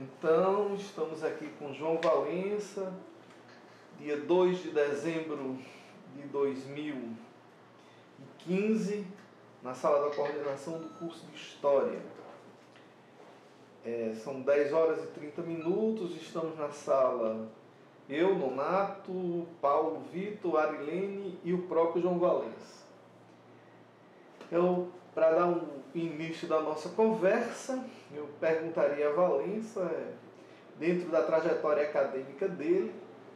Então, estamos aqui com João Valença, dia 2 de dezembro de 2015, na sala da coordenação do curso de História. São 10 horas e 30 minutos, estamos na sala eu, Nonato, Paulo, Vitor, Arilene e o próprio João Valença. Para dar um início da nossa conversa, eu perguntaria a Valença, dentro da trajetória acadêmica dele,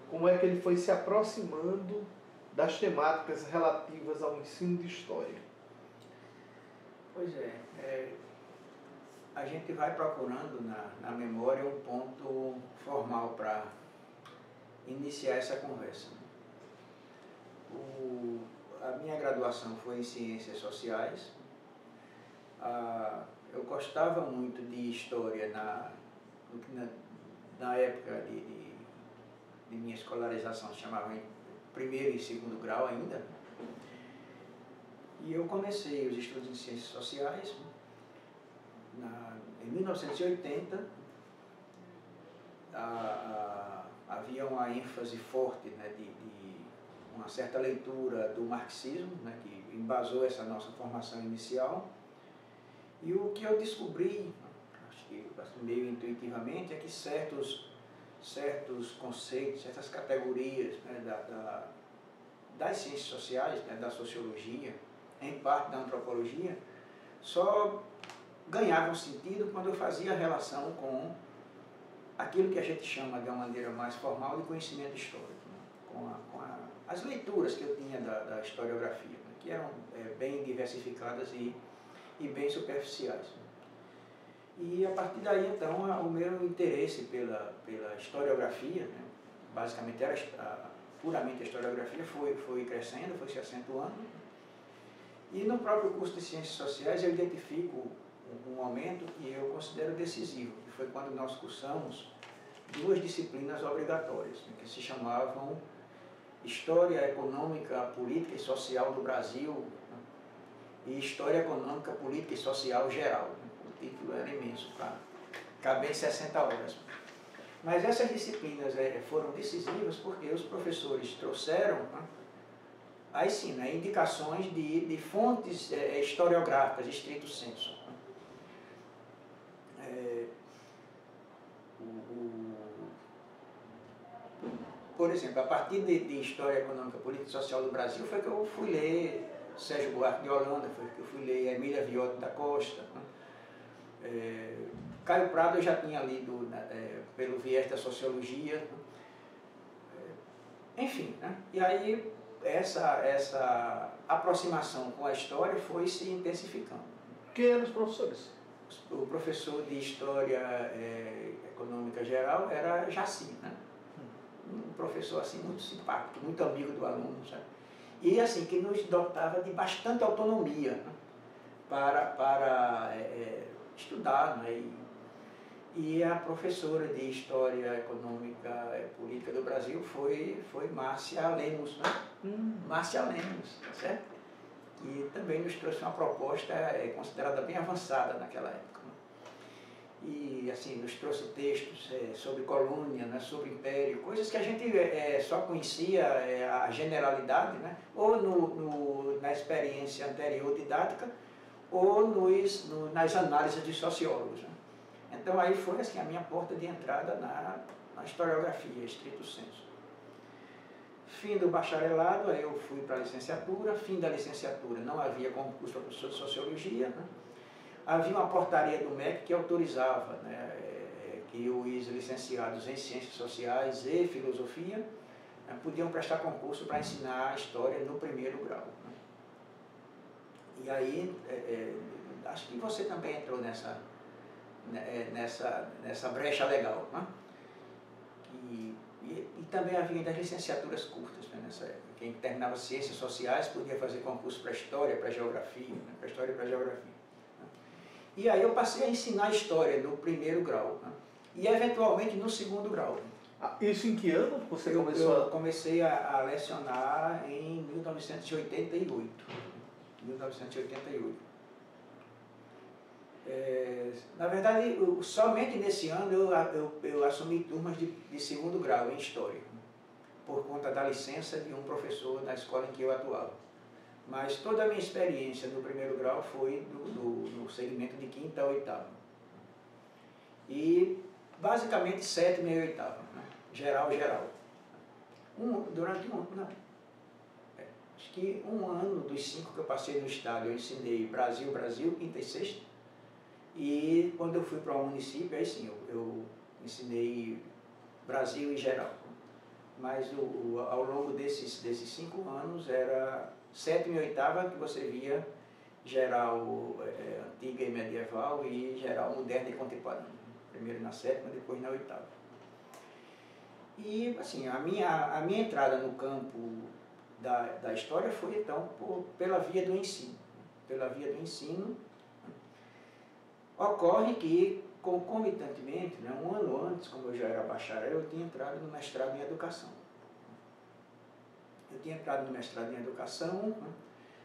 como é que ele foi se aproximando das temáticas relativas ao ensino de História. Pois a gente vai procurando na memória um ponto formal para iniciar essa conversa. A minha graduação foi em Ciências Sociais. Eu gostava muito de História na época de minha escolarização, se chamava em primeiro e segundo grau ainda. E eu comecei os estudos em Ciências Sociais em 1980. Havia uma ênfase forte, né, de uma certa leitura do marxismo, né, que embasou essa nossa formação inicial. E o que eu descobri, acho que meio intuitivamente, é que certos conceitos, certas categorias, né, das ciências sociais, né, da sociologia, em parte da antropologia, só ganhavam sentido quando eu fazia a relação com aquilo que a gente chama de uma maneira mais formal de conhecimento histórico, né, com as leituras que eu tinha da historiografia, né, que eram bem diversificadas e bem superficiais. E a partir daí, então, o meu interesse pela historiografia, né, basicamente era puramente a historiografia, foi crescendo, foi se acentuando. E no próprio curso de Ciências Sociais eu identifico um momento que eu considero decisivo, que foi quando nós cursamos duas disciplinas obrigatórias, né, que se chamavam História Econômica, Política e Social do Brasil, né, e História Econômica, Política e Social Geral. O título era imenso, para caber em 60 horas. Mas essas disciplinas foram decisivas porque os professores trouxeram, né, aí sim, né, indicações de fontes historiográficas, estrito sensu. Por exemplo, a partir de História Econômica, Política e Social do Brasil foi que eu fui ler Sérgio Buarque de Holanda, foi que eu fui ler Emília Viotti da Costa, né? Caio Prado eu já tinha lido, né, pelo viés da sociologia, enfim, né? E aí essa aproximação com a história foi se intensificando. Quem eram os professores? O professor de História Econômica Geral era Jaci, né? Um professor assim muito simpático, muito amigo do aluno, sabe? E assim, que nos dotava de bastante autonomia, né, para estudar, né? E a professora de História Econômica e Política do Brasil foi Márcia Lemos, né? Márcia Lemos, tá certo? E também nos trouxe uma proposta considerada bem avançada naquela época, né? E assim, nos trouxe textos sobre colônia, né, sobre império, coisas que a gente só conhecia a generalidade, né, ou na experiência anterior didática, ou nas análises de sociólogos, né. Então aí foi assim, a minha porta de entrada na historiografia, estrito sensu. Fim do bacharelado, aí eu fui para a licenciatura. Fim da licenciatura, não havia concurso para professor de sociologia, né. Havia uma portaria do MEC que autorizava, né, que os licenciados em Ciências Sociais e Filosofia podiam prestar concurso para ensinar História no primeiro grau, né. E aí, acho que você também entrou nessa brecha legal, né? E também havia das licenciaturas curtas, né, nessa época. Quem terminava Ciências Sociais podia fazer concurso para História, para Geografia, né, para História e para Geografia. E aí eu passei a ensinar História no primeiro grau, né, e eventualmente no segundo grau. Isso em que ano você começou? Eu comecei a lecionar em 1988. Na verdade, somente nesse ano eu assumi turmas de segundo grau em História, por conta da licença de um professor da escola em que eu atuava. Mas toda a minha experiência no primeiro grau foi no segmento de quinta a oitava. E basicamente sétima e oitava, né? Geral. Durante acho que um ano dos 5 que eu passei no estado, eu ensinei Brasil, quinta e sexta. E quando eu fui para o município, aí sim, eu ensinei Brasil e geral. Mas ao longo desses 5 anos era sétima e oitava que você via geral antiga e medieval e geral moderna e contemporânea. Primeiro na sétima, depois na oitava. E assim, a minha entrada no campo da história foi então pela via do ensino. Pela via do ensino. Ocorre que, concomitantemente, né, um ano antes, como eu já era bacharel, eu tinha entrado no mestrado em Educação. Né,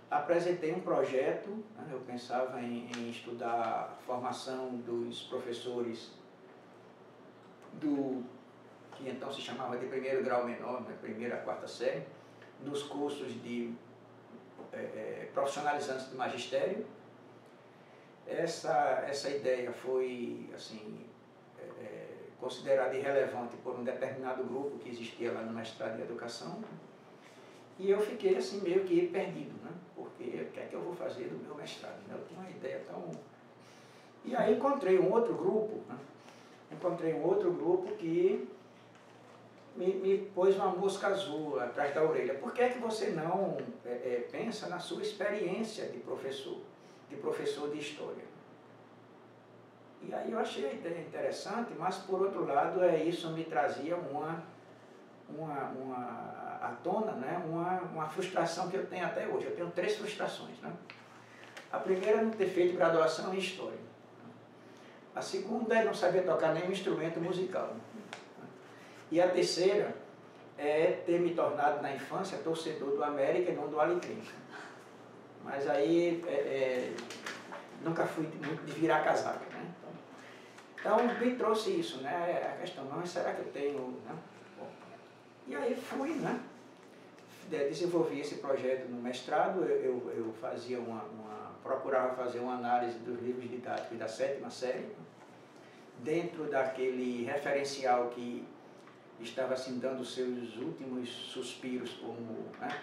apresentei um projeto, né, eu pensava em estudar a formação dos professores que então se chamava de primeiro grau menor, né, primeira a quarta série, nos cursos de profissionalizantes do magistério. Essa ideia foi assim, considerada irrelevante por um determinado grupo que existia lá no mestrado em Educação. E eu fiquei assim meio que perdido, né? Porque o que é que eu vou fazer do meu mestrado? Eu tinha uma ideia tão... E aí encontrei um outro grupo, né? Que me pôs uma mosca azul atrás da orelha. Por que é que você não pensa na sua experiência de professor de História? E aí eu achei a ideia interessante, mas por outro lado isso me trazia à tona, né, uma frustração que eu tenho até hoje. Eu tenho 3 frustrações, né? A primeira é não ter feito graduação em História. A segunda é não saber tocar nenhum instrumento musical. E a terceira é ter me tornado na infância torcedor do América e não do Alecrim. Mas aí nunca fui muito de virar casaca, né? Então me trouxe isso, né? A questão, não, será que eu tenho... Né? Bom, e aí fui, né? Desenvolvi esse projeto no mestrado, eu fazia procurava fazer uma análise dos livros didáticos da 7ª série, dentro daquele referencial que estava assim dando seus últimos suspiros como, né,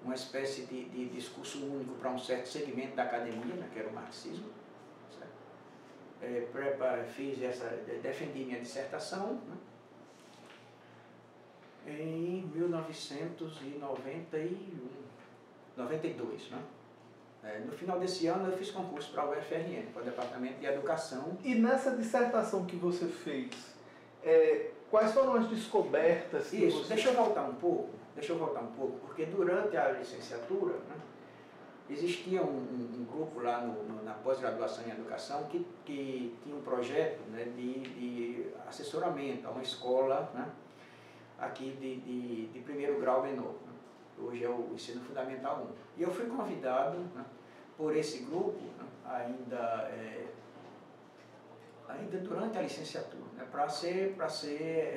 uma espécie de discurso único para um certo segmento da academia, né, que era o marxismo. Defendi minha dissertação, né, em 1992, né? No final desse ano eu fiz concurso para o UFRN, para o Departamento de Educação. E nessa dissertação que você fez, quais foram as descobertas que Isso, deixa eu voltar um pouco, porque durante a licenciatura, né, existia um grupo lá na pós-graduação em Educação que tinha um projeto, né, de assessoramento a uma escola, né, aqui de primeiro grau menor. Né? Hoje é o ensino fundamental 1. E eu fui convidado, né, por esse grupo, né, ainda durante a licenciatura, né, para ser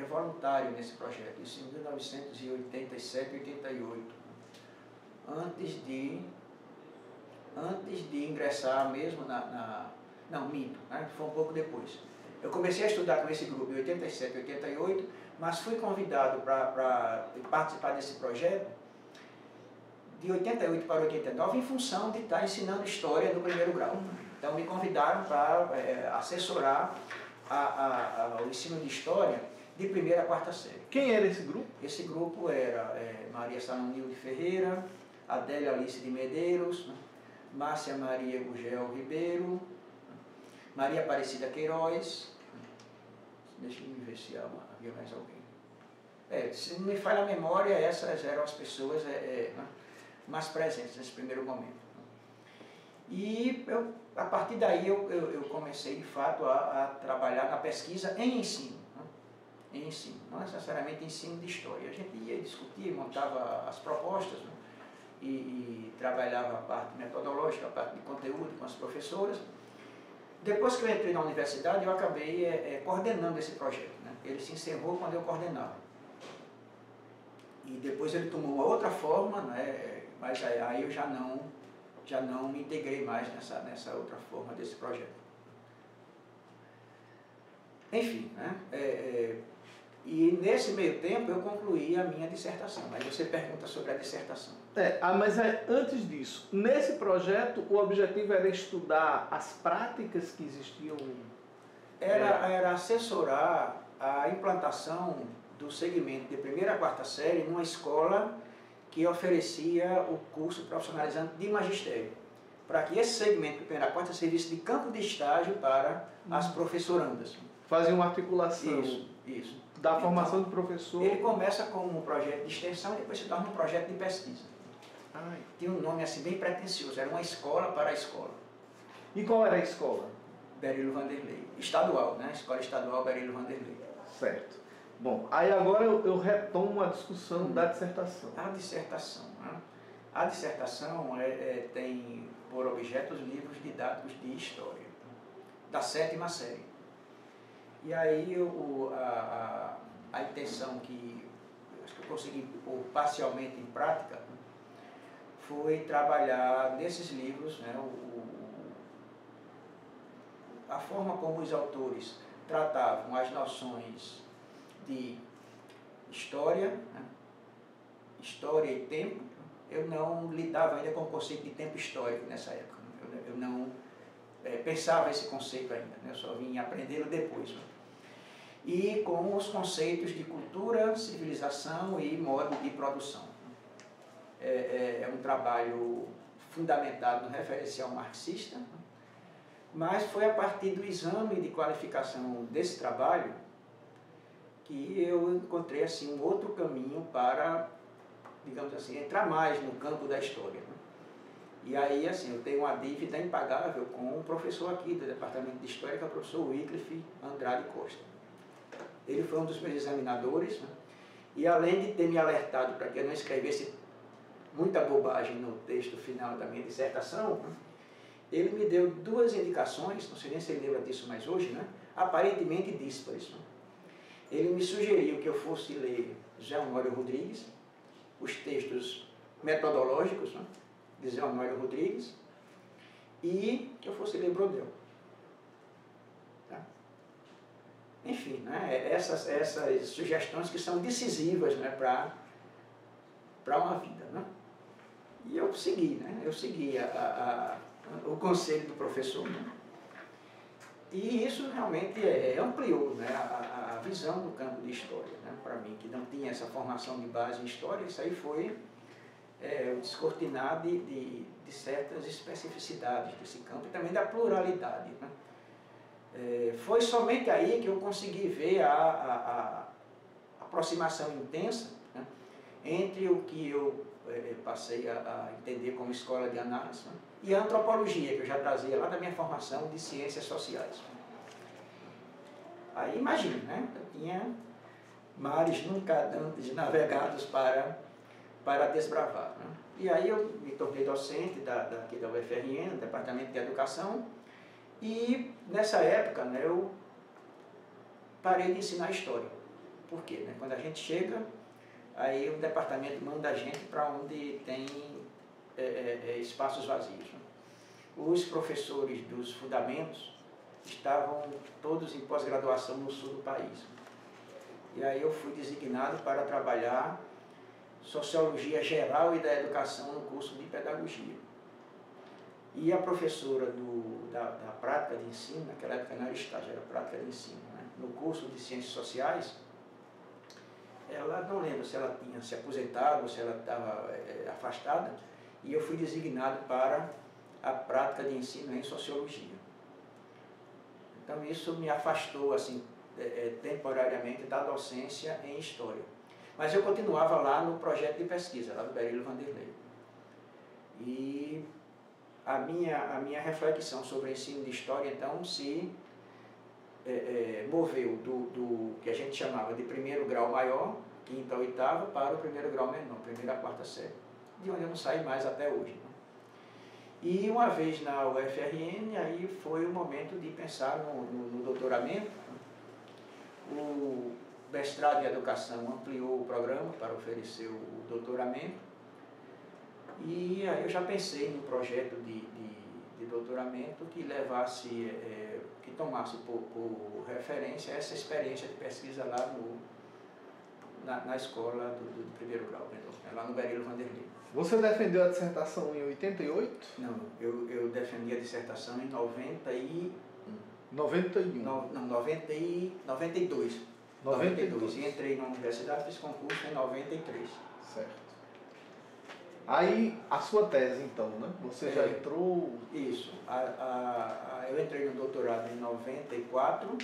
voluntário nesse projeto, isso em 1987, 88, antes de ingressar mesmo não, minto, né, foi um pouco depois. Eu comecei a estudar com esse grupo em 87, 88, mas fui convidado para participar desse projeto de 88 para 89 em função de estar ensinando História no primeiro grau. Então me convidaram para assessorar o ensino de História de primeira a quarta série. Quem era esse grupo? Esse grupo era Maria Salonil de Ferreira, Adélia Alice de Medeiros, né, Márcia Maria Gugel Ribeiro, Maria Aparecida Queiroz. Deixa eu ver se havia mais alguém. Se não me falha a memória, essas eram as pessoas né, mais presentes nesse primeiro momento. E a partir daí eu comecei de fato a trabalhar na pesquisa em ensino. Né? Em ensino, não necessariamente ensino de História. A gente ia discutir, montava as propostas, né? e trabalhava a parte metodológica, a parte de conteúdo com as professoras. Depois que eu entrei na universidade, eu acabei coordenando esse projeto, né? Ele se encerrou quando eu coordenava. E depois ele tomou uma outra forma, né? Mas aí eu já não me integrei mais nessa outra forma desse projeto. Enfim, né? E nesse meio tempo eu concluí a minha dissertação. Aí você pergunta sobre a dissertação. Mas antes disso, nesse projeto o objetivo era estudar as práticas que existiam? Era assessorar a implantação do segmento de primeira a quarta série numa escola que oferecia o curso profissionalizante de magistério, para que esse segmento de primeira a quarta servisse de campo de estágio para as professorandas. Fazia uma articulação. Isso. Da formação do professor. Ele começa como um projeto de extensão e depois se torna um projeto de pesquisa. Tinha um nome assim bem pretensioso, era uma escola para a escola. E qual era a escola? Berílio Vanderlei. Estadual, né? Escola Estadual Berílio Vanderlei. Certo. Bom, aí agora eu retomo a discussão da dissertação. A dissertação, né? A dissertação tem por objeto os livros didáticos de história, da 7ª série. E aí a intenção que acho que eu consegui pôr parcialmente em prática foi trabalhar nesses livros, né, a forma como os autores tratavam as noções de história, né, história e tempo. Eu não lidava ainda com o conceito de tempo histórico nessa época. Eu não pensava esse conceito ainda, né, eu só vim aprendê-lo depois. Né. E com os conceitos de cultura, civilização e modo de produção. É um trabalho fundamentado no referencial marxista, mas foi a partir do exame de qualificação desse trabalho que eu encontrei assim, um outro caminho para, digamos assim, entrar mais no campo da história. Né? E aí, assim, eu tenho uma dívida impagável com um professor aqui do Departamento de História, que é o professor Wycliffe Andrade Costa. Ele foi um dos meus examinadores, né? E além de ter me alertado para que eu não escrevesse muita bobagem no texto final da minha dissertação, né? Ele me deu 2 indicações, não sei nem se ele lembra disso mais hoje, né? Aparentemente díspares. Né? Ele me sugeriu que eu fosse ler Zé Honório Rodrigues, os textos metodológicos, né, de Zé Honório Rodrigues, e que eu fosse ler Brodel. Enfim, né, essas sugestões que são decisivas, né, para uma vida. Né? E eu segui, né, o conselho do professor. Né? E isso realmente ampliou, né, a visão do campo de história. Né, para mim, que não tinha essa formação de base em história, isso aí foi o descortinar de certas especificidades desse campo e também da pluralidade. Né? Foi somente aí que eu consegui ver a aproximação intensa, né, entre o que eu passei a entender como escola de análise, né, e a antropologia, que eu já trazia lá da minha formação de ciências sociais. Aí imagine, né, eu tinha mares nunca antes navegados para desbravar. Né? E aí eu me tornei docente aqui da UFRN, do Departamento de Educação, e nessa época, né, eu parei de ensinar história. Por quê? Né? Quando a gente chega, aí o departamento manda a gente para onde tem espaços vazios. Né? Os professores dos fundamentos estavam todos em pós-graduação no sul do país. E aí eu fui designado para trabalhar Sociologia Geral e da Educação no curso de Pedagogia. E a professora da prática de ensino, naquela época não era estágio, era prática de ensino, né? No curso de Ciências Sociais, ela não lembro se ela tinha se aposentado ou se ela estava afastada, e eu fui designado para a prática de ensino em Sociologia. Então isso me afastou assim, temporariamente da docência em História. Mas eu continuava lá no projeto de pesquisa, lá do Berílio Vanderlei. E a minha reflexão sobre o ensino de História, então, se moveu do que a gente chamava de primeiro grau maior, 5ª a 8ª, para o primeiro grau menor, 1ª a 4ª série, de onde eu não saí mais até hoje. Né? E uma vez na UFRN, aí foi o momento de pensar no doutoramento. O mestrado em educação ampliou o programa para oferecer o doutoramento. E aí eu já pensei num projeto de doutoramento que levasse, que tomasse por referência essa experiência de pesquisa lá na escola do primeiro grau, lá no Berilo Vanderlei. Você defendeu a dissertação em 88? Não, eu defendi a dissertação em 91. 91? Não, 92. 92. E entrei na universidade, fiz concurso em 93. Certo. Aí, a sua tese, então, né? Você já entrou... Isso. Eu entrei no doutorado em 94.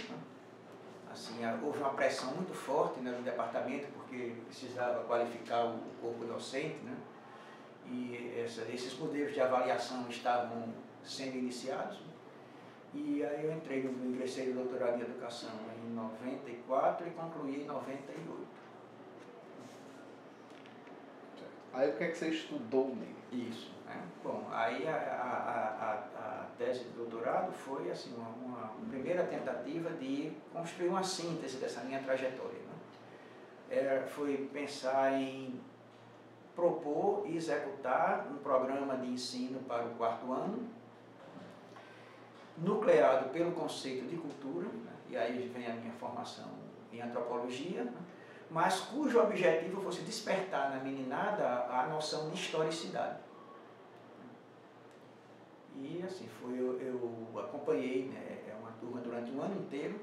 Assim, houve uma pressão muito forte, né, no departamento, porque precisava qualificar o corpo docente, né? E esses modelos de avaliação estavam sendo iniciados. E aí eu ingressei no doutorado em educação em 94 e concluí em 98. Aí o que é que você estudou nele? Isso. Né? Bom, aí a tese de doutorado foi assim, uma primeira tentativa de construir uma síntese dessa minha trajetória. Né? Foi pensar em propor e executar um programa de ensino para o 4º ano, nucleado pelo conceito de cultura, né? E aí vem a minha formação em antropologia, né? Mas cujo objetivo fosse despertar na meninada a noção de historicidade. E assim, eu acompanhei, né, uma turma durante um ano inteiro.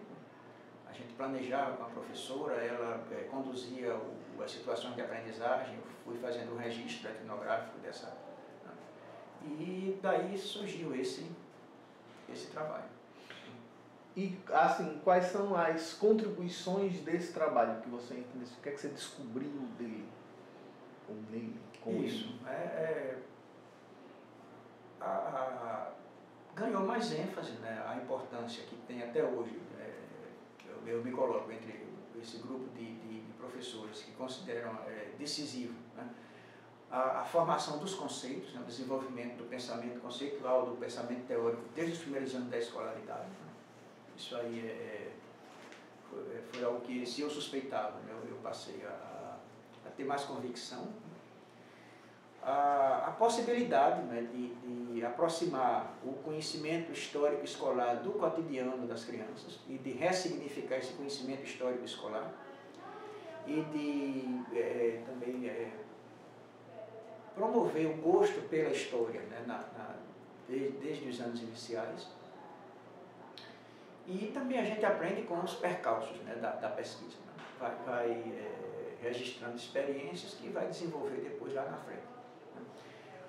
A gente planejava com a professora, ela conduzia as situações de aprendizagem, eu fui fazendo um registro etnográfico dessa. Né? E daí surgiu esse trabalho. E, assim, quais são as contribuições desse trabalho que você entendeu? O que é que você descobriu dele? Ou nele? Com isso. Ganhou mais ênfase, né, a importância que tem até hoje. Eu me coloco entre esse grupo de professores que consideram decisivo, né, a formação dos conceitos, né, o desenvolvimento do pensamento conceitual, do pensamento teórico, desde os primeiros anos da escolaridade. Né. Isso aí foi algo que, se eu suspeitava, né, eu passei a ter mais convicção. A possibilidade, né, de aproximar o conhecimento histórico escolar do cotidiano das crianças e de ressignificar esse conhecimento histórico escolar e de também promover o gosto pela história, né, desde os anos iniciais. E também a gente aprende com os percalços, né, da pesquisa. Né? Vai registrando experiências que vai desenvolver depois lá na frente.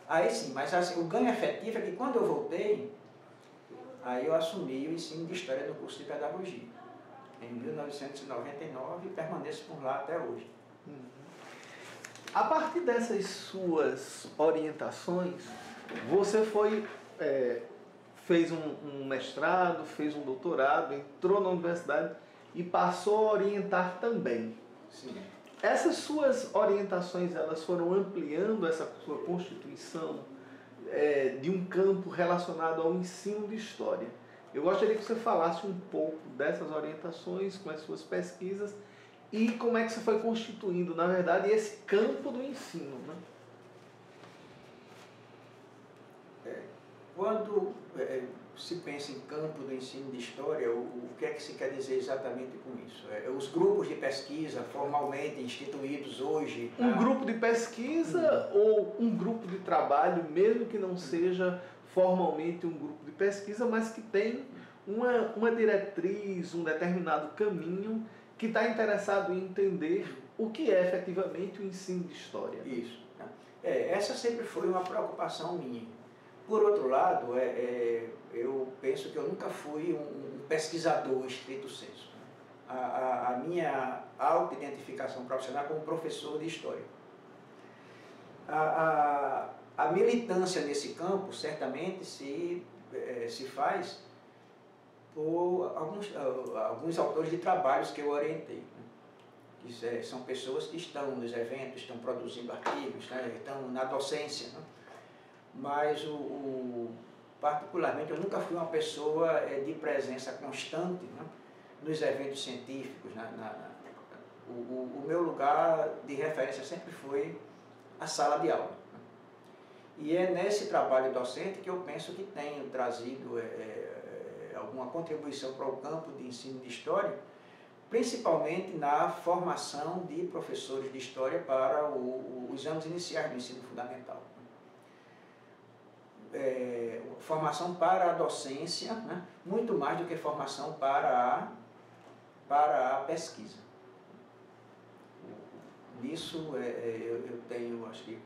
Aí sim, mas assim, o ganho efetivo é que quando eu voltei, aí eu assumi o ensino de História no curso de Pedagogia, em 1999, e permaneço por lá até hoje. A partir dessas suas orientações, você fez um mestrado, fez um doutorado, entrou na universidade e passou a orientar também. Sim. Essas suas orientações, elas foram ampliando essa sua constituição de um campo relacionado ao ensino de história. Eu gostaria que você falasse um pouco dessas orientações, com as suas pesquisas, e como é que você foi constituindo, na verdade, esse campo do ensino, né? Quando se pensa em campo do ensino de história, o que é que se quer dizer exatamente com isso? Os grupos de pesquisa formalmente instituídos hoje... Um grupo de pesquisa ou um grupo de trabalho, mesmo que não seja formalmente um grupo de pesquisa, mas que tem uma diretriz, um determinado caminho que está interessado em entender o que é efetivamente o ensino de história. Isso. Essa sempre foi uma preocupação minha. Por outro lado, eu penso que eu nunca fui um pesquisador estrito sensu. A minha auto-identificação profissional como professor de história. A militância nesse campo certamente se faz por alguns autores de trabalhos que eu orientei. Né? São pessoas que estão nos eventos, estão produzindo artigos, né? Estão na docência. Né? mas particularmente eu nunca fui uma pessoa de presença constante, né, nos eventos científicos. O meu lugar de referência sempre foi a sala de aula. E é nesse trabalho docente que eu penso que tenho trazido alguma contribuição para o campo de ensino de história, principalmente na formação de professores de história para os anos iniciais do ensino fundamental. Formação para a docência, né, muito mais do que formação para a pesquisa. Nisso eu tenho, acho que,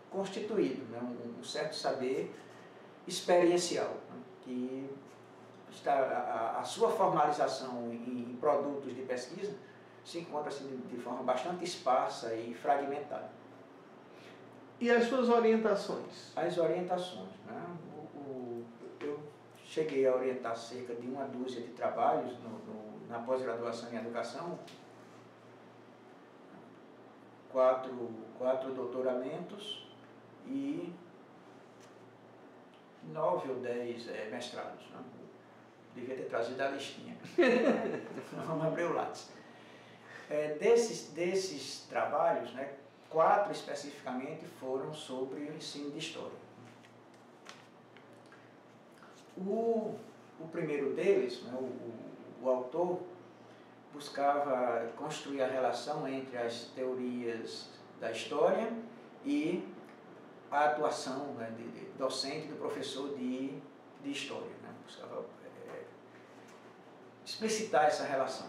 constituído, né, um certo saber experiencial, né, que está, a sua formalização em produtos de pesquisa se encontra assim, de forma bastante esparsa e fragmentada. E as suas orientações? As orientações, né? Eu cheguei a orientar cerca de uma dúzia de trabalhos na pós-graduação em educação, quatro doutoramentos e 9 ou 10 mestrados. Né? Devia ter trazido a listinha. Vamos abrir o lápis. Desses trabalhos, né, 4 especificamente foram sobre o ensino de história. O primeiro deles, né, o autor, buscava construir a relação entre as teorias da história e a atuação, né, docente do professor de história. Né? Buscava explicitar essa relação.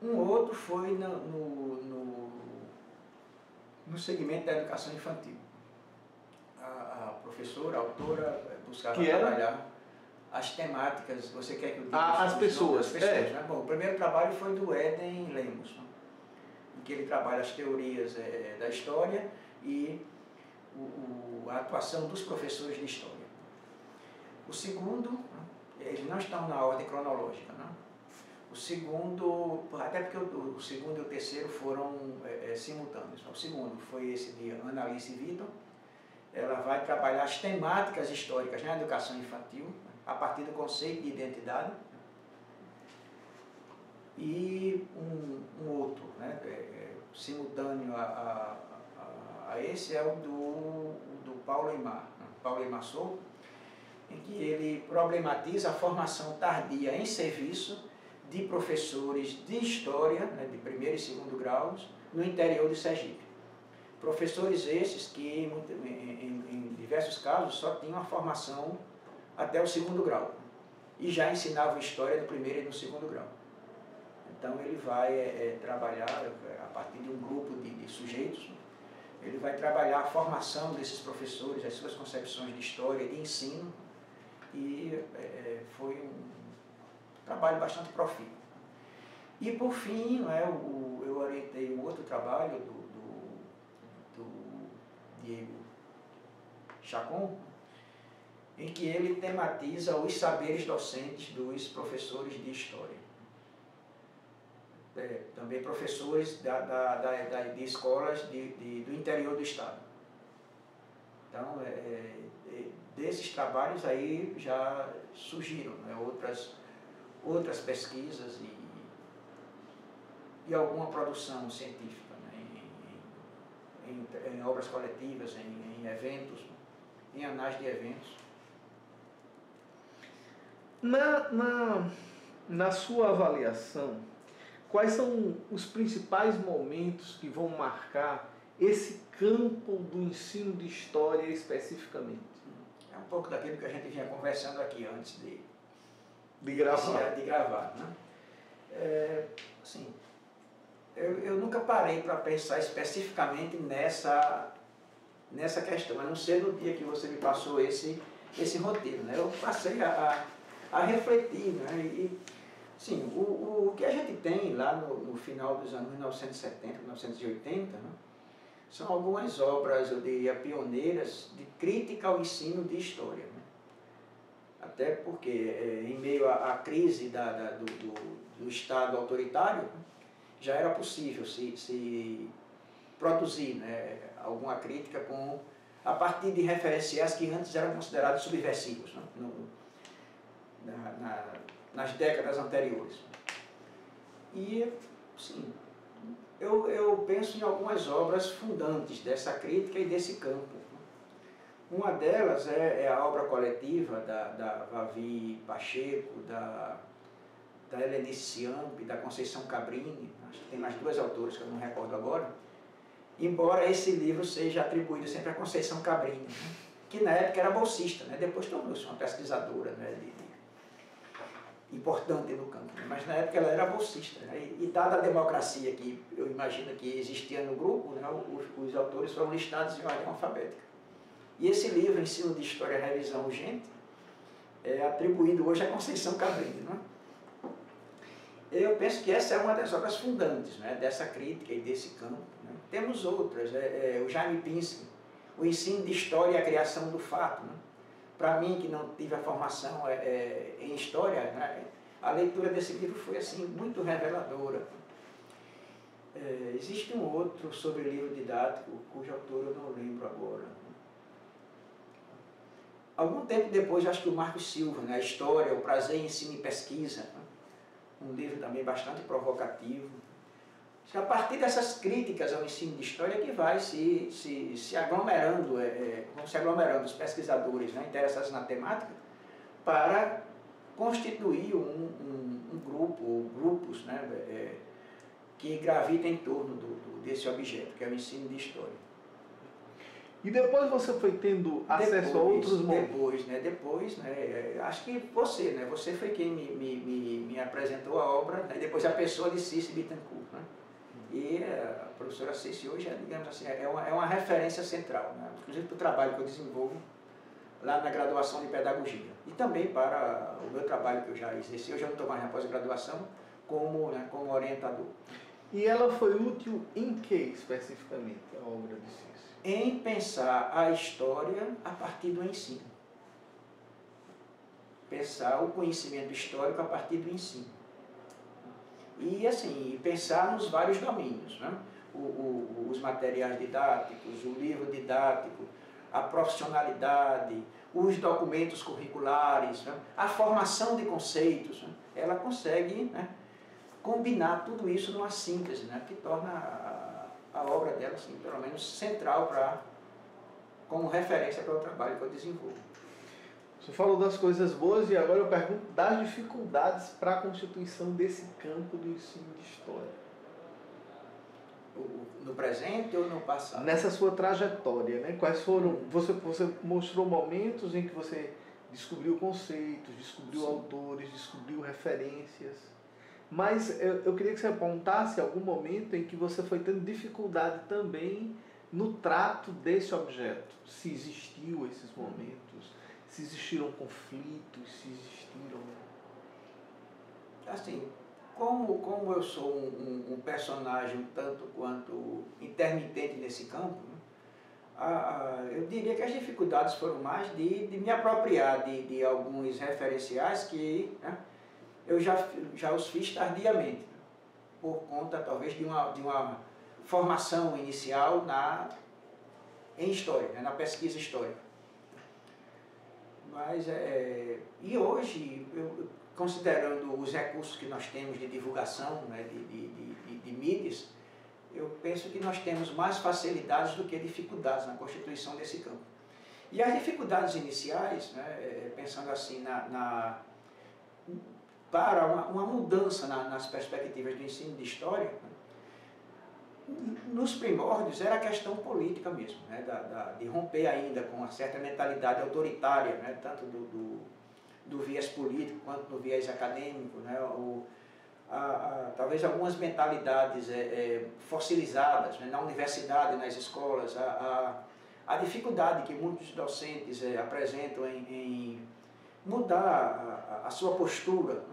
Um outro foi no segmento da educação infantil. A professora, a autora, buscava trabalhar as temáticas. Você quer que eu diga? As pessoas. Né? Bom, o primeiro trabalho foi do Éden Lemos, né? Em que ele trabalha as teorias da história e a atuação dos professores de história. O segundo, né, eles não estão na ordem cronológica, né? O segundo, até porque o segundo e o terceiro foram simultâneos. O segundo foi esse de Annalise Vitor. Ela vai trabalhar as temáticas históricas na educação infantil, a partir do conceito de identidade. E um outro, né, simultâneo a esse, é o do Paulo Aimar Souto, em que ele problematiza a formação tardia em serviço de professores de história, né, de primeiro e segundo graus, no interior de Sergipe. Professores esses que, em diversos casos, só tinham a formação até o segundo grau e já ensinavam história no primeiro e no segundo grau. Então ele vai trabalhar, a partir de um grupo de sujeitos, ele vai trabalhar a formação desses professores, as suas concepções de história e de ensino, e foi um trabalho bastante profícuo. E por fim, né, eu orientei um outro trabalho do Diego Chacon, em que ele tematiza os saberes docentes dos professores de história. Também professores de escolas do interior do estado. Então, desses trabalhos aí já surgiram, né, outras pesquisas e alguma produção científica, né, em obras coletivas, em eventos, em anais de eventos. Na sua avaliação, quais são os principais momentos que vão marcar esse campo do ensino de história especificamente? É um pouco daquilo que a gente vinha conversando aqui antes de gravar. Né? Assim, eu nunca parei para pensar especificamente nessa questão, a não ser no dia que você me passou esse roteiro. Né? Eu passei a refletir, né? E, sim, o que a gente tem lá no final dos anos 1970, 1980, né, são algumas obras, eu diria, pioneiras de crítica ao ensino de história. Né? Até porque, em meio à crise do Estado autoritário, já era possível se produzir, né, alguma crítica a partir de referenciais que antes eram considerados subversivos, né, nas décadas anteriores. E, sim, eu penso em algumas obras fundantes dessa crítica e desse campo. Uma delas é a obra coletiva da Vavi Pacheco, da Helenice Ciampi, da Conceição Cabrini, acho que tem mais duas autoras que eu não recordo agora, embora esse livro seja atribuído sempre a Conceição Cabrini, que na época era bolsista, né? Depois tornou-se uma pesquisadora, né, importante no campo, né? Mas na época ela era bolsista, né? E dada a democracia que eu imagino que existia no grupo, né, os autores foram listados em ordem alfabética. E esse livro, Ensino de História Revisão Urgente, é atribuído hoje a Conceição Cabrini, né? Eu penso que essa é uma das obras fundantes, né, dessa crítica e desse campo, né? Temos outras, o Jaime Pinsky, O Ensino de História e a Criação do Fato, né? Para mim, que não tive a formação em História, né, a leitura desse livro foi assim, muito reveladora. Existe um outro sobre livro didático, cujo autor eu não lembro agora. Algum tempo depois, acho que o Marcos Silva, né, a História, o Prazer, Ensino e Pesquisa, né? Um livro também bastante provocativo. A partir dessas críticas ao ensino de história que vai se aglomerando, vão se aglomerando os pesquisadores, né, interessados na temática, para constituir um grupo, ou grupos, né, que gravitam em torno desse objeto, que é o ensino de história. E depois você foi tendo acesso a outros momentos? Depois, acho que você foi quem me apresentou a obra, né, depois a pessoa de Cícero Bittencourt, né? E a professora Cícero hoje, digamos assim, é uma referência central, né? Inclusive para o trabalho que eu desenvolvo lá na graduação de pedagogia. E também para o meu trabalho que eu já exerci, eu já não estou mais na pós-graduação, como orientador. E ela foi útil em que especificamente, a obra de Cícero? Em pensar a história a partir do ensino. Pensar o conhecimento histórico a partir do ensino. E assim, pensar nos vários domínios, né? Os materiais didáticos, o livro didático, a profissionalidade, os documentos curriculares, né? A formação de conceitos, né? Ela consegue, né, combinar tudo isso numa síntese, né, que torna a obra dela, assim, pelo menos central como referência para o trabalho que eu desenvolvo. Você falou das coisas boas e agora eu pergunto das dificuldades para a constituição desse campo do ensino de história. No presente ou no passado? Nessa sua trajetória, né? Quais foram... Você mostrou momentos em que você descobriu conceitos, descobriu Sim. autores, descobriu referências. Mas eu queria que você apontasse algum momento em que você foi tendo dificuldade também no trato desse objeto. Se existiu esses momentos, se existiram conflitos, se existiram... Assim, como eu sou um personagem um tanto quanto intermitente nesse campo, né, eu diria que as dificuldades foram mais de me apropriar de alguns referenciais que, né, eu já os fiz tardiamente, né, por conta talvez de uma formação inicial em história, né, na pesquisa histórica. Mas, e hoje, considerando os recursos que nós temos de divulgação, né, de mídias, eu penso que nós temos mais facilidades do que dificuldades na constituição desse campo. E as dificuldades iniciais, né, pensando assim para uma mudança nas perspectivas do ensino de história, né, nos primórdios era a questão política mesmo, né, de romper ainda com uma certa mentalidade autoritária, né, tanto do viés político quanto do viés acadêmico, né, talvez algumas mentalidades fossilizadas, né, na universidade, nas escolas, a dificuldade que muitos docentes apresentam em mudar a sua postura,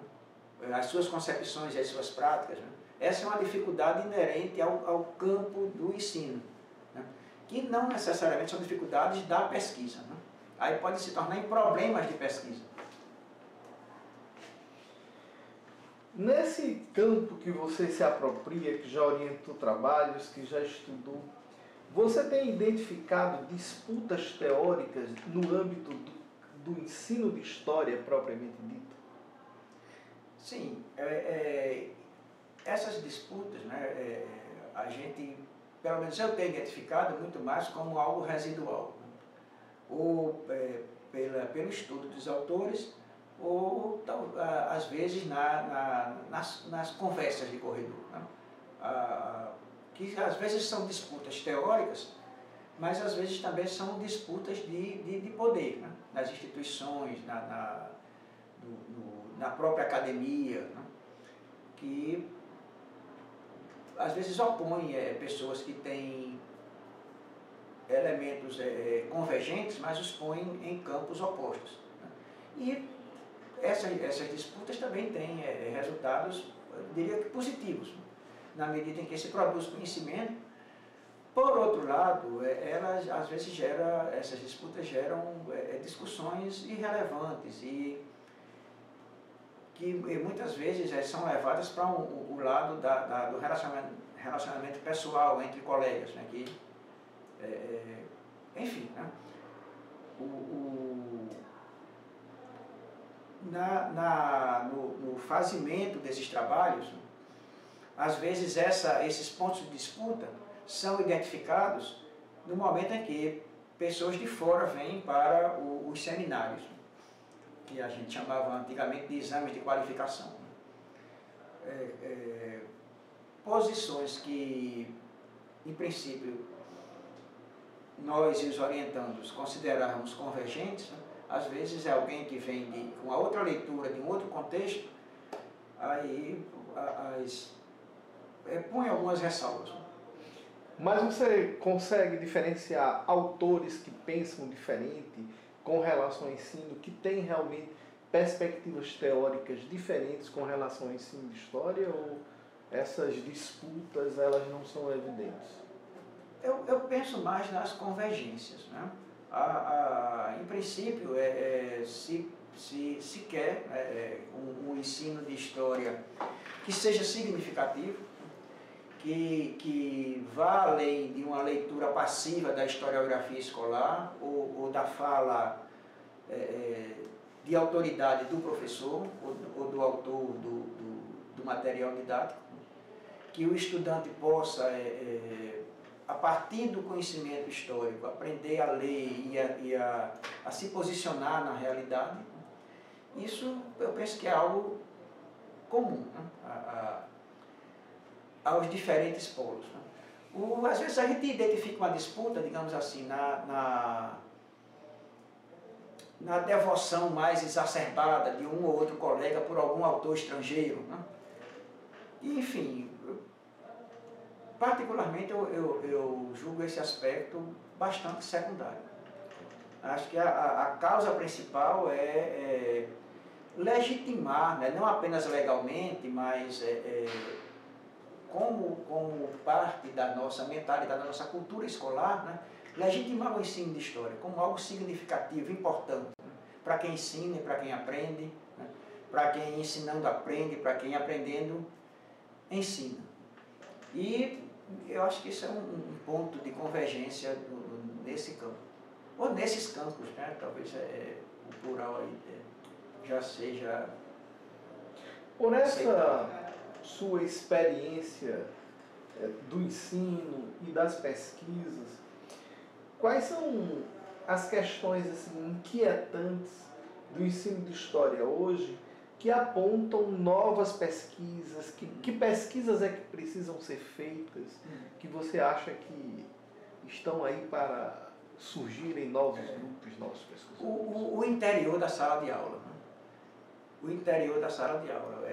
né, as suas concepções e as suas práticas, né. Essa é uma dificuldade inerente ao campo do ensino, né, que não necessariamente são dificuldades da pesquisa, né. Aí pode se tornar em problemas de pesquisa. Nesse campo que você se apropria, que já orientou trabalhos, que já estudou, você tem identificado disputas teóricas no âmbito do ensino de história propriamente dito? Sim, essas disputas, né, a gente, pelo menos eu tenho identificado muito mais como algo residual, né? Ou pelo estudo dos autores, ou às vezes nas conversas de corredor, né? Que às vezes são disputas teóricas, mas às vezes também são disputas de poder, né? Nas instituições, na própria academia, né? Que às vezes opõem pessoas que têm elementos convergentes, mas os põem em campos opostos, né? E essas disputas também têm resultados, eu diria que positivos, né? Na medida em que se produz conhecimento. Por outro lado, elas às vezes essas disputas geram discussões irrelevantes e que muitas vezes são levadas para o lado do relacionamento pessoal entre colegas, né? Que, enfim, né? No fazimento desses trabalhos, às vezes esses pontos de disputa são identificados no momento em que pessoas de fora vêm para os seminários, que a gente chamava antigamente de exames de qualificação. Posições que, em princípio, nós e os orientandos considerávamos convergentes, né? Às vezes é alguém que vem com uma outra leitura, de um outro contexto, aí põe algumas ressalvas. Mas você consegue diferenciar autores que pensam diferente com relação ao ensino, que têm realmente perspectivas teóricas diferentes com relação ao ensino de história, ou essas disputas elas não são evidentes? Eu penso mais nas convergências, né? Em princípio, se quer um ensino de história que seja significativo, que vá além de uma leitura passiva da historiografia escolar ou da fala de autoridade do professor ou do autor do material didático, que o estudante possa, a partir do conhecimento histórico, aprender a ler e a se posicionar na realidade. Isso eu penso que é algo comum, né? Aos diferentes polos, né? Às vezes a gente identifica uma disputa, digamos assim, na devoção mais exacerbada de um ou outro colega por algum autor estrangeiro, né? E, enfim, particularmente eu julgo esse aspecto bastante secundário. Acho que a causa principal é legitimar, né? Não apenas legalmente, mas como parte da nossa mentalidade, da nossa cultura escolar, né? Legitimar o ensino de história como algo significativo, importante, né? Para quem ensina e para quem aprende, né? Para quem ensinando aprende, para quem aprendendo ensina. E eu acho que isso é um ponto de convergência nesse campo. Ou nesses campos, né? Talvez o plural aí já seja... Por essa sua experiência do ensino e das pesquisas, quais são as questões assim, inquietantes do ensino de história hoje que apontam novas pesquisas? Que pesquisas é que precisam ser feitas, que você acha que estão aí para surgirem novos grupos, novos pesquisadores? O interior da sala de aula, né? O interior da sala de aula,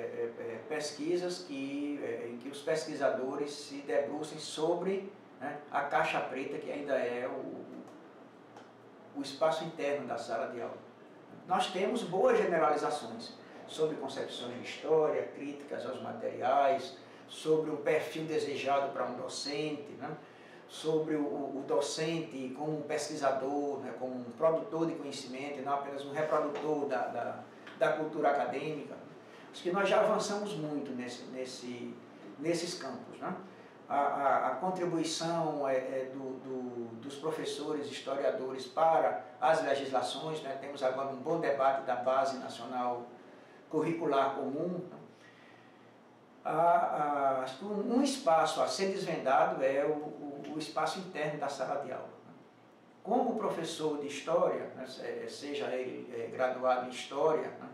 pesquisas em que os pesquisadores se debrucem sobre, né, a caixa preta que ainda é o espaço interno da sala de aula. Nós temos boas generalizações sobre concepções de história, críticas aos materiais, sobre o perfil desejado para um docente, né, sobre o docente como um pesquisador, né, como um produtor de conhecimento e não apenas um reprodutor da cultura acadêmica. Acho que nós já avançamos muito nesses campos, né? A contribuição dos professores, historiadores para as legislações, né? Temos agora um bom debate da Base Nacional Curricular Comum. Um espaço a ser desvendado é o espaço interno da sala de aula. Como professor de História, né? Seja ele graduado em História, né?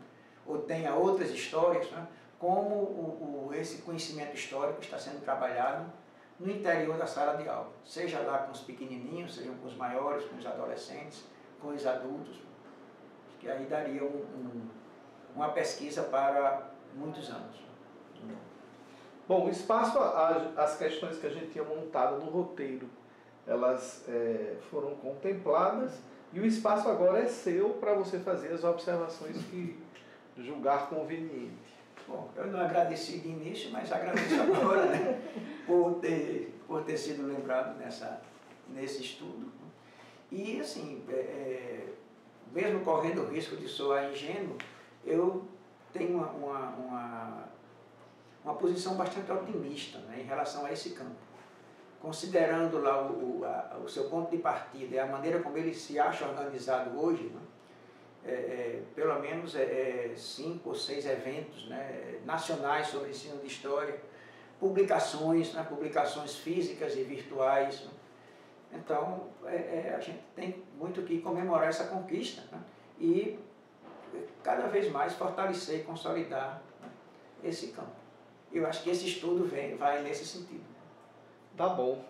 Ou tenha outras histórias, né? Como esse conhecimento histórico está sendo trabalhado no interior da sala de aula, seja lá com os pequenininhos, seja com os maiores, com os adolescentes, com os adultos, que aí daria uma pesquisa para muitos anos. Bom, o espaço, as questões que a gente tinha montado no roteiro, elas foram contempladas e o espaço agora é seu para você fazer as observações que julgar conveniente. Bom, eu não agradeci de início, mas agradeço agora, né, por ter sido lembrado nesse estudo. E, assim, mesmo correndo o risco de soar ingênuo, eu tenho uma posição bastante otimista, né, em relação a esse campo. Considerando lá o seu ponto de partida e a maneira como ele se acha organizado hoje, né, pelo menos 5 ou 6 eventos, né, nacionais sobre ensino de História, publicações, né, publicações físicas e virtuais. Né. Então, a gente tem muito que comemorar essa conquista, né, e cada vez mais fortalecer e consolidar, né, esse campo. Eu acho que esse estudo vai nesse sentido. Tá bom.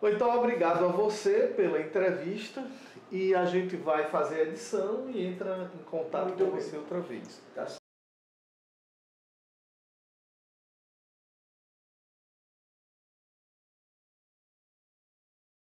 Então, obrigado a você pela entrevista e a gente vai fazer a edição e entra em contato com você outra vez. Tá.